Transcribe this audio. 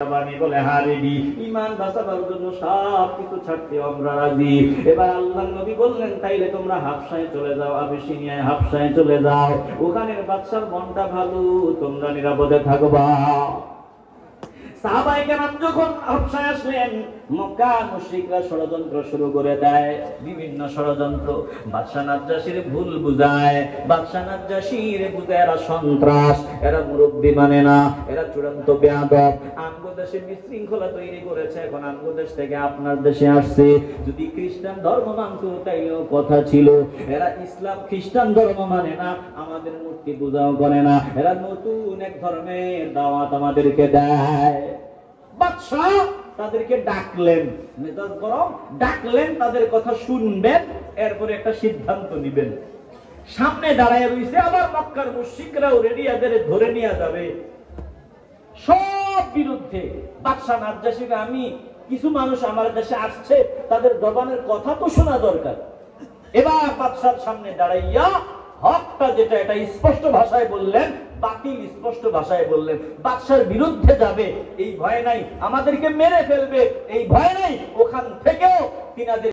বলে হারিবি ঈমান বাঁচাবার জন্য সব কিছু ছাড়তে আমরা রাজি। এবার আল্লাহর নবী বললেন তাইলে তোমরা হাবশায় চলে যাও, আবিসিনিয়ায় হাবশায় চলে যাও, ওখানের বাদশার মনটা ভালো, তোমরা নিরাপদে থাকবা। সাহাবায়ে কেরাম যখন হাবশায় আসলেন, মক্কার মুশরিকরা ষড়যন্ত্র শুরু করে দেয়, বিভিন্ন ষড়যন্ত্র। বাদশা নাজ্জাশীর ভুল বুঝায়, বাদশা নাজ্জাশীর বুঝায় এরা সন্ত্রাস, এরা মুরব্বি মানে না, এরা চূড়ান্ত বেয়াদব। আমগো দেশে বিশৃঙ্খলা তৈরি করেছে, এখন আমগো দেশ থেকে আপনার দেশে আসছে। যদি খ্রিস্টান ধর্ম মানত তাইলেও কথা ছিল, এরা ইসলাম খ্রিস্টান ধর্ম মানে না, আমাদের মূর্তি পূজাও করে না, এরা নতুন এক ধর্মের দাওয়াত আমাদেরকে দেয়। বাদশা তাদেরকে ডাকলেন, মেজাজ গরম, ডাকলেন, তাদের কথা শুনবেন, এরপরে একটা সিদ্ধান্ত নেবেন। সামনে দাঁড়ায় রইছে আবার মক্কার মুশরিকরাও রেডি, এদের ধরে নিয়ে যাবে সব বিরুদ্ধে। বাদশা নাজ্জাশীকে, আমি কিছু মানুষ আমার দেশে আসছে, তাদের জবানের কথা তো শোনা দরকার। এবার বাদশার সামনে দাঁড়াইয়া হকটা যেটা এটা স্পষ্ট ভাষায় বললেন, বাতিল স্পষ্ট ভাষায় বললেন। বাদশার বিরুদ্ধে যাবে এই ভয় নাই, আমাদেরকে মেরে ফেলবে এই ভয় নাই, ওখান থেকেও তিনাদের